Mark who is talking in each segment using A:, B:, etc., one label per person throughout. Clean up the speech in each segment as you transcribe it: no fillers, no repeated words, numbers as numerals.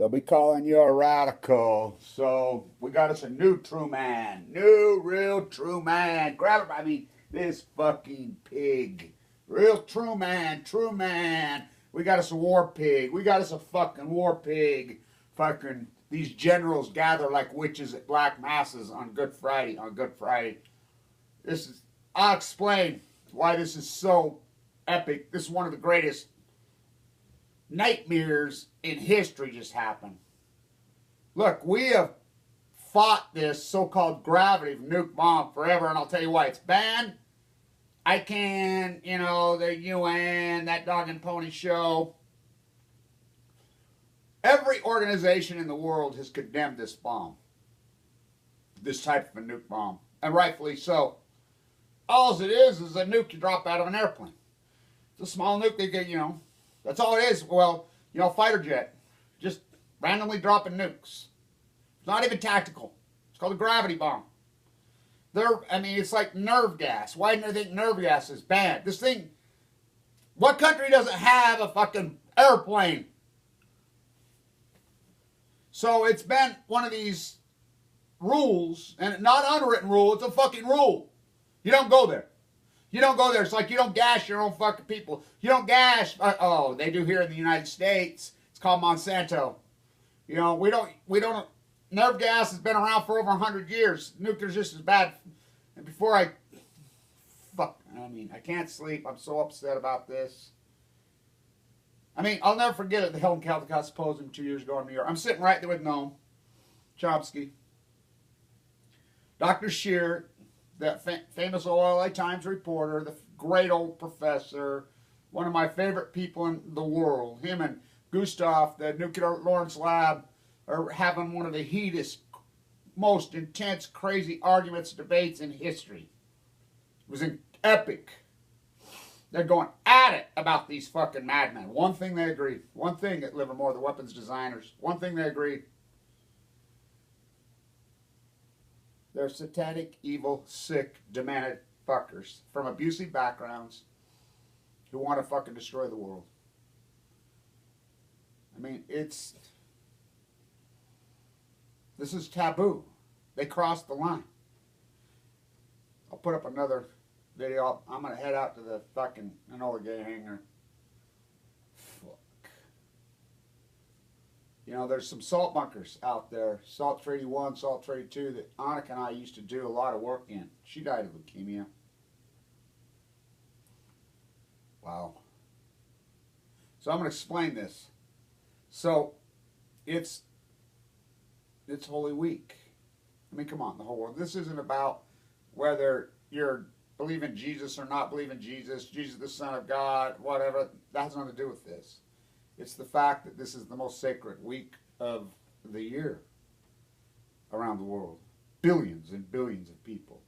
A: They'll be calling you a radical. So we got us a new true man. New, real true man. Grab it by me. This fucking pig. Real true man. True man. We got us a war pig. We got us a fucking war pig. Fucking these generals gather like witches at black masses on Good Friday. On Good Friday. I'll explain why this is so epic. This is one of the greatest nightmares in history just happened. Look, we have fought this so-called gravity nuke bomb forever, and I'll tell you why. It's banned. ICANN, the UN, that dog and pony show. Every organization in the world has condemned this bomb. This type of a nuke bomb. And rightfully so. All it is a nuke you drop out of an airplane. It's a small nuke they get, that's all it is. Well, fighter jet. Just randomly dropping nukes. It's not even tactical. It's called a gravity bomb. It's like nerve gas. Why do they think nerve gas is bad? This thing, what country doesn't have a fucking airplane? So it's been one of these rules, and not unwritten rule, it's a fucking rule. You don't go there. You don't go there. It's like you don't gas your own fucking people. You don't gas. They do here in the United States. It's called Monsanto. We don't. Nerve gas has been around for over 100 years. Nuclear's just as bad. And before I can't sleep. I'm so upset about this. I'll never forget it. The Helen Caldecott Symposium 2 years ago in New York. I'm sitting right there with Noam Chomsky, Dr. Scheer, that famous LA Times reporter, the great old professor, one of my favorite people in the world. Him and Gustav, the Nuclear Lawrence Lab, are having one of the heatedest, most intense, crazy arguments, debates in history. It was epic. They're going at it about these fucking madmen. One thing they agreed. One thing at Livermore, the weapons designers. One thing they agreed. They're satanic, evil, sick, demented fuckers from abusive backgrounds who want to fucking destroy the world. This is taboo. They crossed the line. I'll put up another video. I'm going to head out to the fucking Enola Gay hangar. Fuck. There's some salt bunkers out there. Salt Treaty 1, Salt Treaty 2 that Annika and I used to do a lot of work in. She died of leukemia. Wow. So I'm going to explain this. So, it's Holy Week. Come on, the whole world. This isn't about whether you're believing Jesus or not believing Jesus, Jesus the Son of God, whatever. That has nothing to do with this. It's the fact that this is the most sacred week of the year around the world. Billions and billions of people.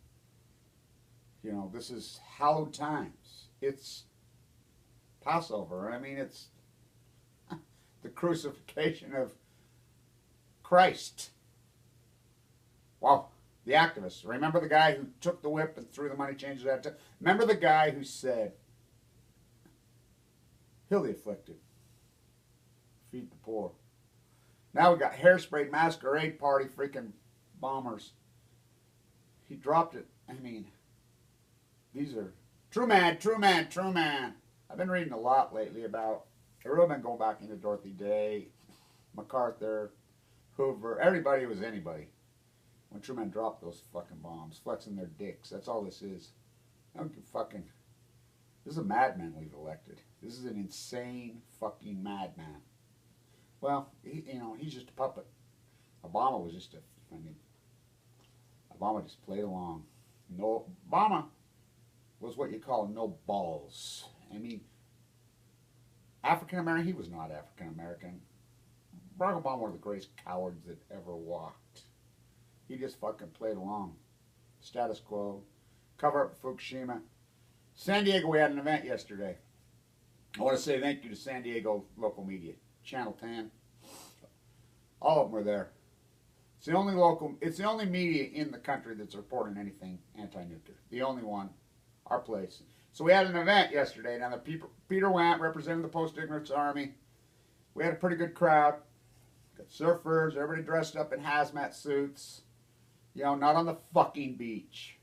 A: This is hallowed times. It's Passover. It's the crucifixion of Christ. Wow. The activists. Remember the guy who took the whip and threw the money changers at it? Remember the guy who said, heal the afflicted, feed the poor. Now we got hairsprayed masquerade party freaking bombers. He dropped it. These are true man, true man, true man. I've been reading a lot lately about, I've really been going back into Dorothy Day, MacArthur, Hoover, everybody was anybody. When Truman dropped those fucking bombs, flexing their dicks. That's all this is. This is a madman we've elected. This is an insane fucking madman. Well, he's just a puppet. Obama was just Obama just played along. No, Obama was what you call no balls. African American, he was not African American. Barack Obama was one of the greatest cowards that ever walked. He just fucking played along. Status quo. Cover up Fukushima. San Diego, we had an event yesterday. I want to say thank you to San Diego local media. Channel 10. All of them were there. It's the only media in the country that's reporting anything anti-nuclear. The only one. Our place. So we had an event yesterday. Now, Peter Want, representing the Post-Ignorance Army. We had a pretty good crowd. Got surfers, everybody dressed up in hazmat suits. You know, not on the fucking beach.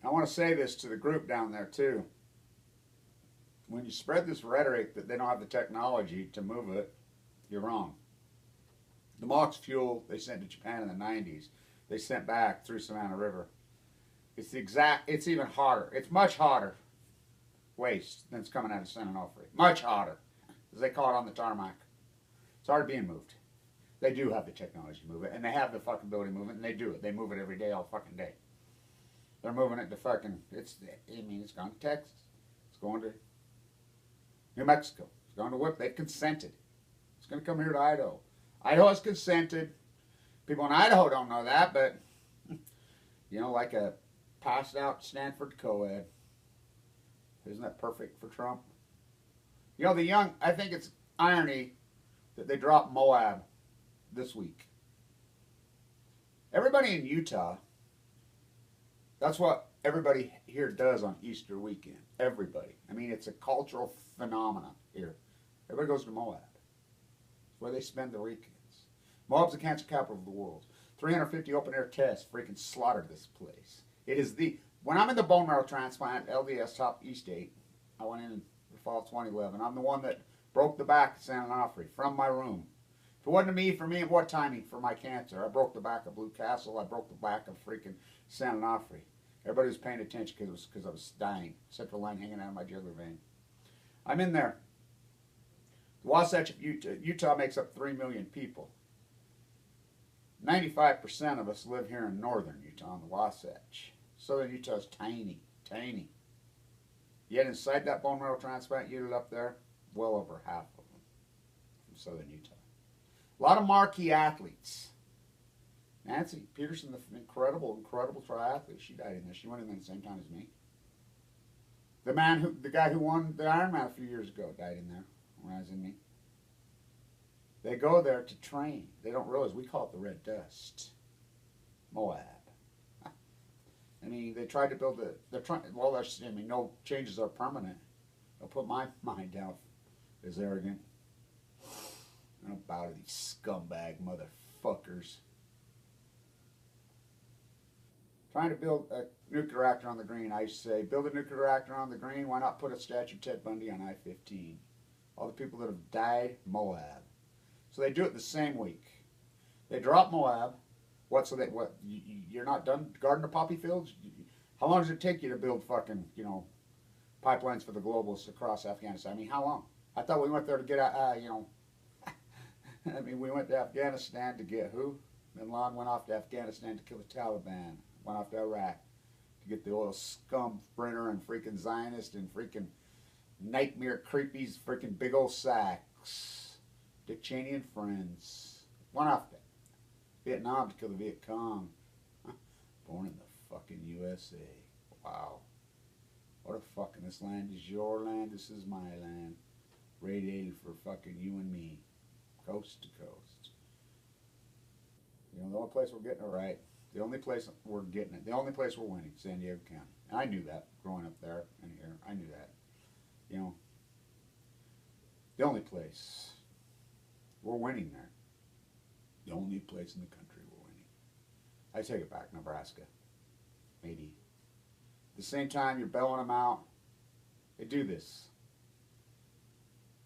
A: I want to say this to the group down there too. When you spread this rhetoric that they don't have the technology to move it, you're wrong. The MOX fuel they sent to Japan in the 90s, they sent back through Savannah River. It's even hotter. It's much hotter waste than it's coming out of San Onofre. Much hotter. As they call it on the tarmac. It's already being moved. They do have the technology to move it, and they have the fucking ability to move it, and they do it. They move it every day, all fucking day. They're moving it to fucking, it's gone to Texas. It's going to New Mexico. It's going to Whip. They've consented. It's going to come here to Idaho. Idaho has consented. People in Idaho don't know that, but, you know, like a passed out Stanford co-ed. Isn't that perfect for Trump? You know, I think it's irony that they dropped Moab this week. Everybody in Utah, that's what everybody here does on Easter weekend. Everybody. I mean, it's a cultural phenomenon here. Everybody goes to Moab. It's where they spend the weekends. Moab's the cancer capital of the world. 350 open-air tests freaking slaughtered this place. It is when I'm in the bone marrow transplant, LDS top East 8, I went in the fall of 2011. I'm the one that broke the back of San Onofre from my room. If it wasn't me, what timing for my cancer? I broke the back of Blue Castle. I broke the back of freaking San Onofre. Everybody was paying attention because I was dying. Central line hanging out of my jugular vein. I'm in there. The Wasatch of Utah makes up 3 million people. 95% of us live here in northern Utah in the Wasatch. Southern Utah is tiny, tiny. Yet inside that bone marrow transplant unit up there, well over half of them from southern Utah. A lot of marquee athletes. Nancy Peterson, the incredible triathlete, she died in there. She went in there at the same time as me. The guy who won the Ironman a few years ago died in there when I was in me. They go there to train. They don't realize we call it the red dust. Moab. I mean, they tried to build no changes are permanent. I'll put my mind down as arrogant. I don't bow to these scumbag motherfuckers. Trying to build a nuclear reactor on the green, I say, build a nuclear reactor on the green, why not put a statue of Ted Bundy on I-15? All the people that have died, Moab. So they do it the same week. They drop Moab. You're not done guarding the poppy fields? How long does it take you to build fucking, pipelines for the globalists across Afghanistan? I mean, how long? I thought we went there to get, I mean, we went to Afghanistan to get who? Bin Laden went off to Afghanistan to kill the Taliban. Went off to Iraq to get the oil scum sprinter and freaking Zionist and freaking nightmare creepies, freaking big old sacks. Dick Cheney and friends. Went off to Vietnam to kill the Viet Cong. Born in the fucking USA. Wow. What a fucking, this land is your land, this is my land. Radiated for fucking you and me. Coast to coast. The only place we're getting it right, the only place we're getting it, the only place we're winning, San Diego County. And I knew that growing up there and here. I knew that. The only place we're winning there. The only place in the country we're winning. I take it back, Nebraska. Maybe. At the same time, you're bailing them out. They do this.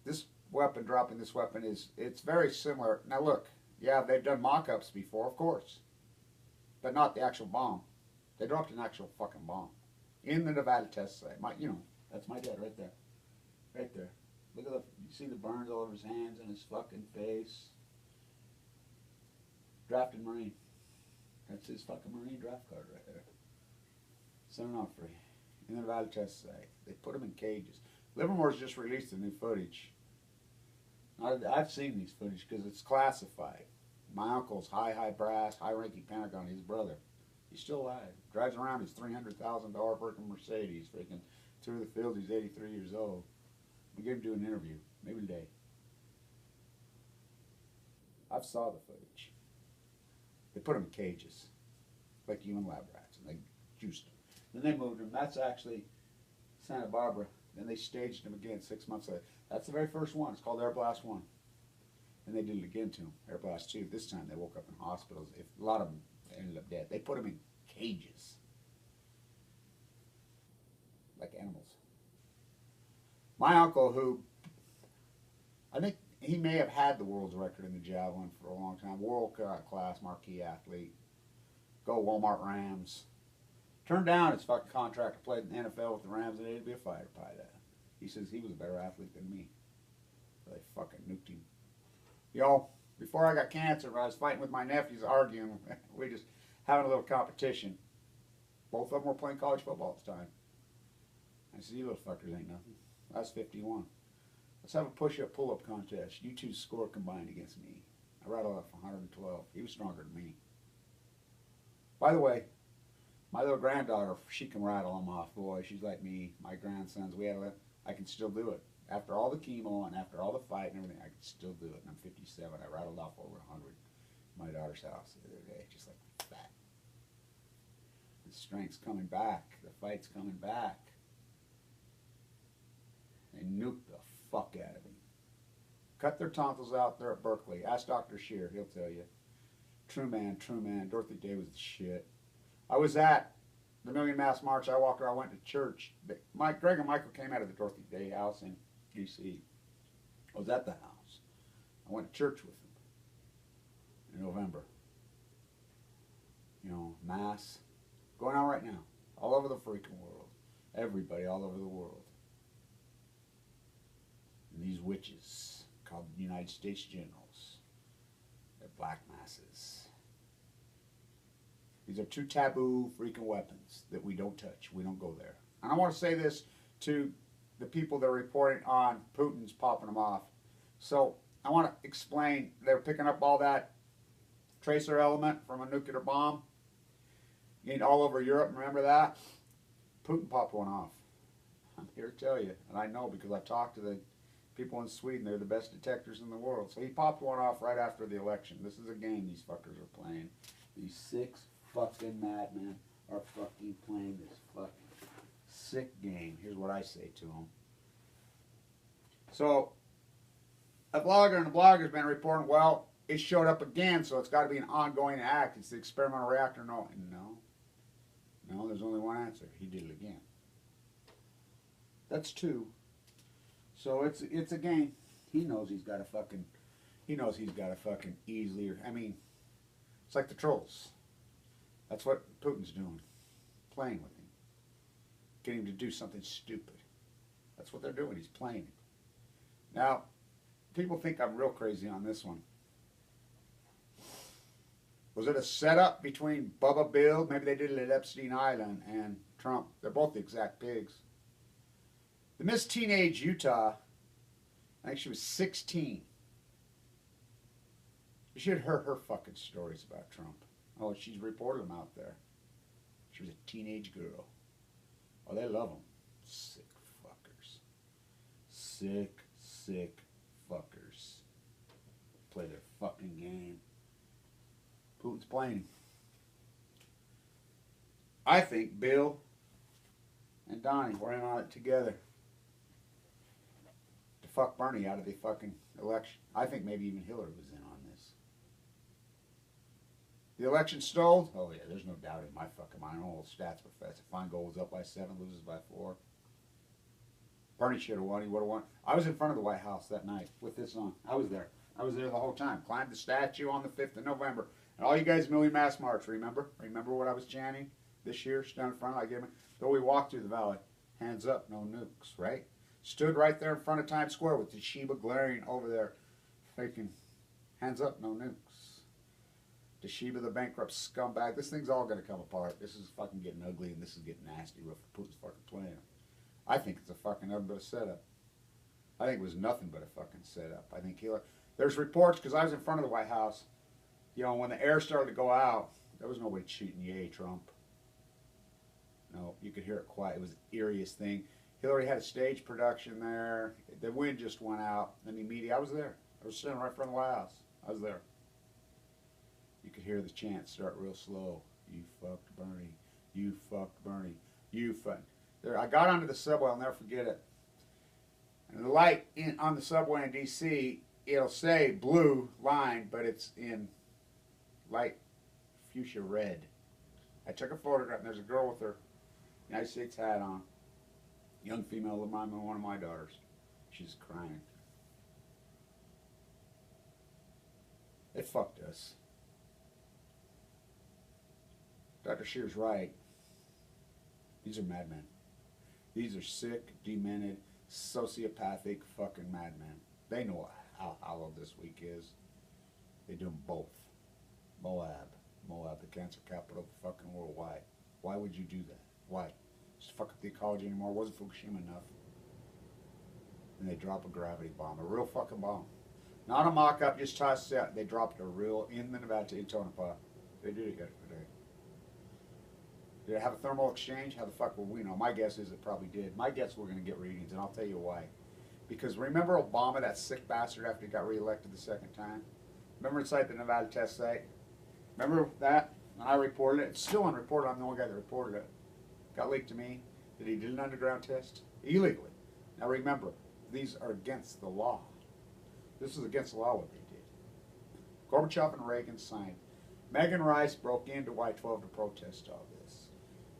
A: This weapon, dropping this weapon, it's very similar. Now look, yeah, they've done mock-ups before, of course. But not the actual bomb. They dropped an actual fucking bomb. In the Nevada test site. That's my dad right there. Right there. Look at you see the burns all over his hands and his fucking face. Drafted Marine. That's his fucking Marine draft card right there. San Onofre. In the Nevada test site. They put him in cages. Livermore's just released the new footage. I've seen these footage because it's classified. My uncle's high brass, high-ranking Pentagon, his brother. He's still alive. Drives around his $300,000 freaking Mercedes, freaking through the field. He's 83 years old. We get him to do an interview, maybe today. I've saw the footage. They put him in cages, like human lab rats, and they juiced him. Then they moved him. That's actually Santa Barbara. Then they staged him again 6 months later. That's the very first one. It's called Air Blast 1. And they did it again to them, air blast 2. This time they woke up in hospitals. If a lot of them ended up dead. They put them in cages, like animals. My uncle, who I think he may have had the world's record in the javelin for a long time, world class marquee athlete, go Walmart Rams, turned down his fucking contract to play in the NFL with the Rams and he'd be a fighter pilot. He says he was a better athlete than me. They fucking nuked him. Yo, before I got cancer, I was fighting with my nephews, arguing. We just having a little competition. Both of them were playing college football at the time. I said, you little fuckers ain't nothing. I was 51. Let's have a push-up, pull-up contest. You two score combined against me. I rattled off 112. He was stronger than me. By the way, my little granddaughter, she can rattle them off, boy. She's like me. My grandsons, I can still do it. After all the chemo and after all the fight and everything, I can still do it. And I'm 57. I rattled off over 100 at my daughter's house the other day, just like that. The strength's coming back. The fight's coming back. They nuked the fuck out of him. Cut their tonsils out there at Berkeley. Ask Dr. Shear, he'll tell you. True man, true man. Dorothy Day was the shit. I was at the Million Mass March. I went to church. Greg and Michael came out of the Dorothy Day house in D.C. I was at the house. I went to church with them in November. You know, Mass going on right now. All over the freaking world. Everybody all over the world. And these witches called the United States Generals. They're black masses. These are two taboo freaking weapons that we don't touch. We don't go there. And I want to say this to the people that are reporting on Putin's popping them off. So I want to explain. They're picking up all that tracer element from a nuclear bomb all over Europe. Remember that? Putin popped one off. I'm here to tell you. And I know because I talked to the people in Sweden. They're the best detectors in the world. So he popped one off right after the election. This is a game these fuckers are playing. These 6 fucking madmen are fucking playing this fucking sick game. Here's what I say to them. So, a blogger and a blogger's been reporting, well, it showed up again, so it's got to be an ongoing act. It's the experimental reactor. No, there's only one answer. He did it again. That's 2. So it's a game. He knows he's got a fucking easily. I mean, it's like the trolls. That's what Putin's doing. Playing with him. Getting him to do something stupid. That's what they're doing. He's playing him. Now, people think I'm real crazy on this one. Was it a setup between Bubba Bill, maybe they did it at Epstein Island, and Trump? They're both the exact pigs. The Miss Teenage Utah, I think she was 16. You should have heard her fucking stories about Trump. Oh, she's reported them out there. She was a teenage girl. Oh, they love them. Sick fuckers. Sick, sick fuckers. Play their fucking game. Putin's playing. I think Bill and Donnie were in on it together to fuck Bernie out of the fucking election. I think maybe even Hillary was in on this. The election stalled? Oh yeah, there's no doubt in my fucking mind. I'm an old stats professor. Feingold was up by 7, loses by 4. Bernie should have won. He would have won. I was in front of the White House that night with this on. I was there. I was there the whole time. Climbed the statue on the 5th of November. And all you guys, Million Mass March, remember? Remember what I was chanting this year? Stood in front. I gave me. Though we walked through the valley, hands up, no nukes, right? Stood right there in front of Times Square with the Sheba glaring over there, faking, hands up, no nukes. The Sheba, the bankrupt scumbag. This thing's all going to come apart. This is fucking getting ugly, and this is getting nasty with Putin's fucking plan. I think it's a fucking nothing but a setup. I think it was nothing but a fucking setup. I think there's reports, because I was in front of the White House, you know, when the air started to go out, there was nobody shooting, yay, Trump. No, you could hear it quiet. It was the eeriest thing. Hillary had a stage production there. The wind just went out. And the media, I was there. I was sitting right in front of the White House. I was there. You could hear the chant start real slow. You fucked Bernie. You fucked Bernie. You fucked. There, I got onto the subway. I'll never forget it. And the light on the subway in D.C., it'll say blue line, but it's in light fuchsia red. I took a photograph, and there's a girl with her United States hat on. Young female, remind me of one of my daughters. She's crying. They fucked us. Dr. Shear's right. These are madmen. These are sick, demented, sociopathic fucking madmen. They know how hollow this week is. They do them both. Moab, the cancer capital of the fucking world. Why? Why would you do that? Why? Just fuck up the ecology anymore. Wasn't Fukushima enough? And they drop a gravity bomb, a real fucking bomb. Not a mock-up, just tossed it out. They dropped a real in the Nevada in Tonopah. They did it yesterday. Did it have a thermal exchange? How the fuck will we know? My guess is it probably did. My guess we're going to get readings, and I'll tell you why. Because remember Obama, that sick bastard, after he got reelected the second time? Remember inside the Nevada test site? Remember that? And I reported it. It's still unreported. I'm the only guy that reported it. Got leaked to me that he did an underground test illegally. Now remember, these are against the law. This is against the law what they did. Gorbachev and Reagan signed. Megan Rice broke into Y-12 to protest all this.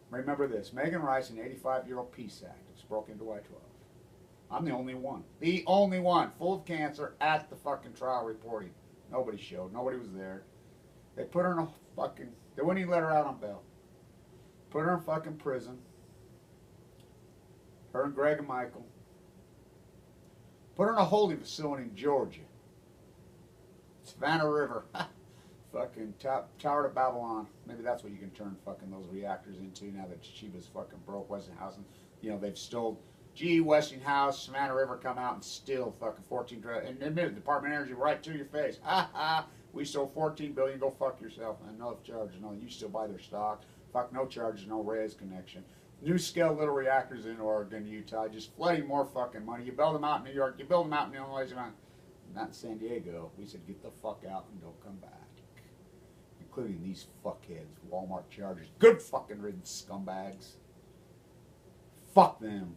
A: Remember this, Megan Rice, an 85-year-old peace activist, broke into Y-12. I'm the only one. The only one, full of cancer, at the fucking trial reporting. Nobody showed. Nobody was there. They put her in a fucking, they wouldn't even let her out on bail. Put her in fucking prison. Her and Greg and Michael. Put her in a holding facility in Georgia. Savannah River. Fucking Tower to Babylon. Maybe that's what you can turn fucking those reactors into now that Shiba's fucking broke. Westinghouse. And, you know, they've stole. Gee, Westinghouse, Savannah River come out and steal fucking 14 and admitted Department of Energy right to your face. Ha ha. We stole 14 billion. Go fuck yourself. And no charges. No, you still buy their stock. Fuck, no charges. No RES connection. New scale little reactors in Oregon, Utah, just flooding more fucking money. You build them out in New York, you build them out in Illinois, not in San Diego. We said get the fuck out and don't come back. Including these fuckheads, Walmart chargers. Good fucking riddance, scumbags. Fuck them.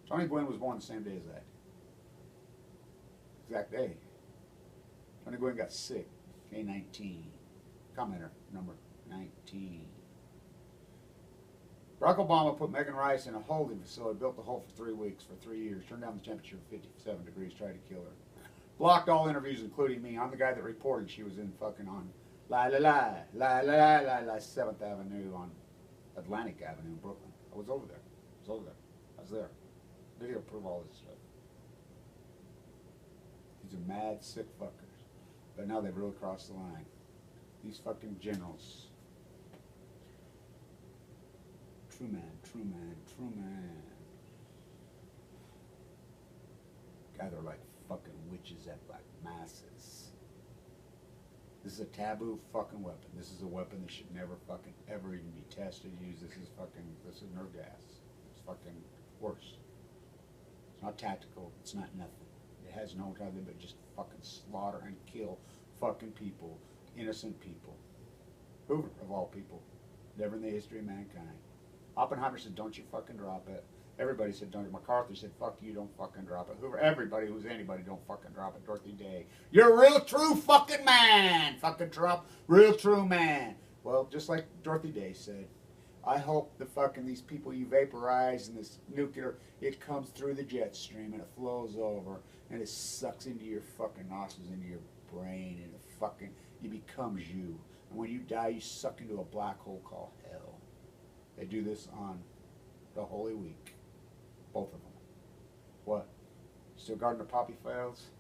A: Tony Gwynn was born the same day as that. Exact day. Tony Gwynn got sick. K-19. Commenter, number 19. Barack Obama put Megan Rice in a holding facility, built the hole for 3 weeks, for 3 years, turned down the temperature to 57 degrees, tried to kill her. Blocked all interviews, including me. I'm the guy that reported she was in fucking on La 7th Avenue on Atlantic Avenue in Brooklyn. I was over there. I was there. Video prove all this stuff. These are mad, sick fuckers. But now they've really crossed the line. These fucking generals. True man, true man, true man. Gather like fucking witches at like masses. This is a taboo fucking weapon. This is a weapon that should never fucking ever even be tested, used. This is nerve gas. It's fucking worse. It's not tactical. It's not nothing. It has no other but just fucking slaughter and kill fucking people, innocent people. Hoover, of all people, never in the history of mankind. Oppenheimer said, don't you fucking drop it. Everybody said, don't. MacArthur said, fuck you, don't fucking drop it. Hoover, everybody who's anybody, don't fucking drop it. Dorothy Day, you're a real true fucking man. Fucking Trump, real true man. Well, just like Dorothy Day said, I hope the fucking these people you vaporize and this nuclear, it comes through the jet stream and it flows over and it sucks into your fucking nostrils, into your brain, and it becomes you. And when you die, you suck into a black hole called hell. They do this on the Holy Week. Both of them. What? Still guarding the poppy fields?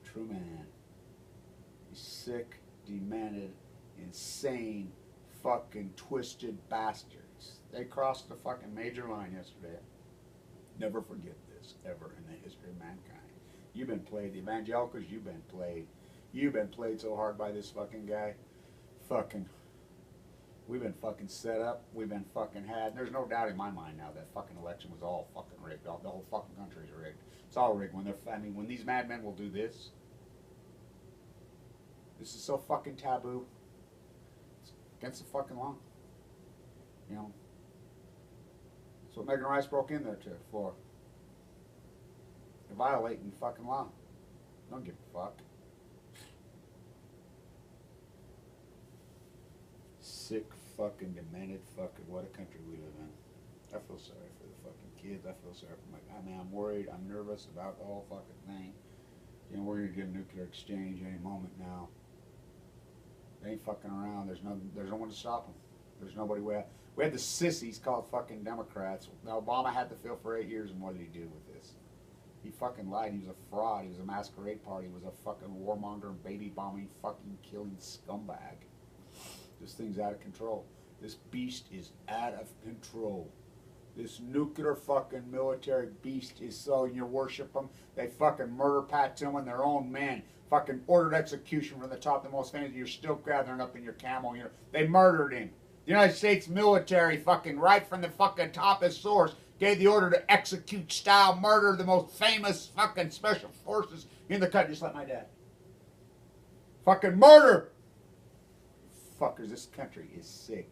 A: True man. These sick, demented, insane, fucking twisted bastards. They crossed the fucking major line yesterday. Never forget this, ever in the history of mankind. You've been played. The evangelicals, you've been played. You've been played so hard by this fucking guy. We've been fucking set up. We've been fucking had. There's no doubt in my mind now that fucking election was all fucking rigged. The whole fucking country's rigged. It's all rigged. When these madmen will do this, this is so fucking taboo. It's against the fucking law. You know. That's what Megan Rice broke in there for. They're violating fucking law. Don't give a fuck. Sick fucking demented fucking what a country we live in. I feel sorry for the fucking kids. I feel sorry for I mean, I'm worried. I'm nervous about the whole fucking thing. You know, we're gonna get a nuclear exchange any moment now. They ain't fucking around. There's no one to stop them. There's nobody. We had the sissies called fucking Democrats. Now, Obama had the field for 8 years, and what did he do with this? He fucking lied. He was a fraud. He was a masquerade party. He was a fucking warmonger and baby bombing, fucking killing scumbag. This thing's out of control. This beast is out of control. This nuclear fucking military beast is so you worship them. They fucking murder Pat Tillman, their own men. Fucking ordered execution from the top, the most famous. You're still gathering up in your camel. They murdered him. The United States military, fucking right from the fucking top as source, gave the order to execute style murder the most famous fucking special forces in the country, just like my dad. Fucking murder! Fuckers, this country is sick.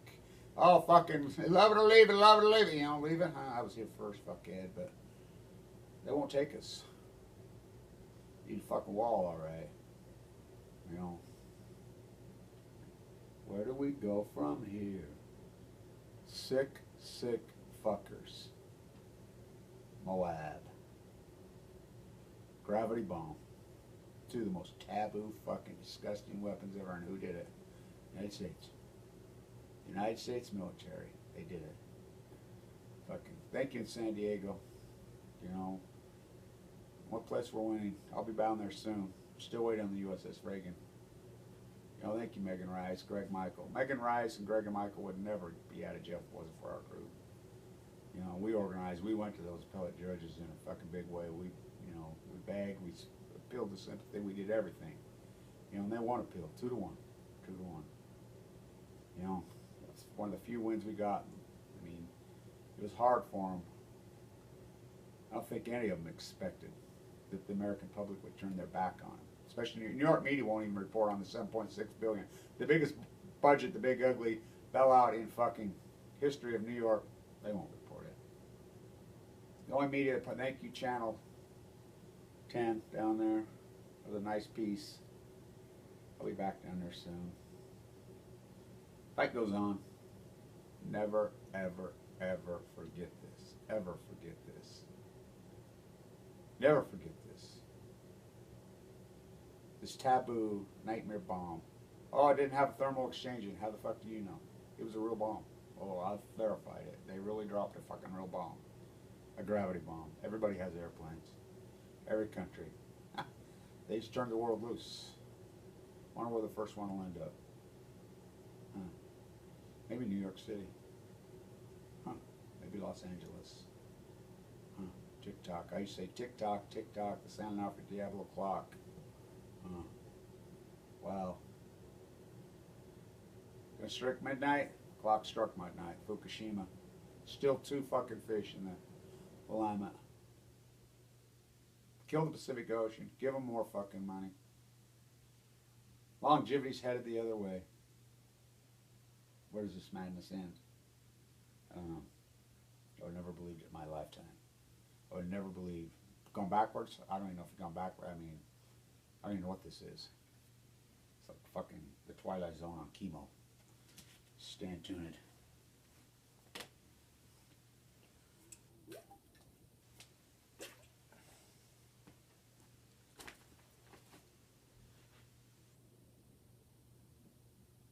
A: Oh, fucking, love it or leave it, love it or leave it. You know, leave it? I was here first, fuckhead, but they won't take us. Need a fucking wall, all right. You know. Where do we go from here? Sick, sick fuckers. Moab. Gravity bomb. Two of the most taboo, fucking disgusting weapons ever, and who did it? United States. United States military. They did it. Fucking thank you in San Diego. You know, what place we're winning. I'll be bound there soon. Still waiting on the USS Reagan. You know, thank you, Megan Rice, Greg Michael. Megan Rice and Greg and Michael would never be out of jail if it wasn't for our group. You know, we organized. We went to those appellate judges in a fucking big way. We, you know, we begged. We appealed to sympathy. We did everything. You know, and they won appeal 2-1, 2-1. You know, that's one of the few wins we got. I mean, it was hard for them. I don't think any of them expected that the American public would turn their back on them. Especially New York media won't even report on the $7.6 billion. The biggest budget, the big ugly bailout in fucking history of New York, they won't report it. The only media that put, thank you, Channel 10 down there. It was a nice piece. I'll be back down there soon. Fight goes on. Never, ever, ever forget this. Ever forget this. Never forget this. This taboo nightmare bomb. Oh, it didn't have a thermal exchange. How the fuck do you know? It was a real bomb. Oh, I've verified it. They really dropped a fucking real bomb. A gravity bomb. Everybody has airplanes. Every country. They just turned the world loose. Wonder where the first one will end up. Huh. Maybe New York City. Huh. Maybe Los Angeles. Huh. TikTok. I used to say tick-tock, tick-tock, the sound off your Diablo clock. Huh. Wow. Gonna strike midnight? Clock struck midnight. Fukushima. Still 2 fucking fish in the alignment. Kill the Pacific Ocean. Give them more fucking money. Longevity's headed the other way. Where does this madness end? I don't know. I would never believed it in my lifetime. I would never believe. Going backwards? I don't even know if it's gone backward. I mean, I don't even know what this is. It's like fucking the Twilight Zone on chemo. Stand tuned.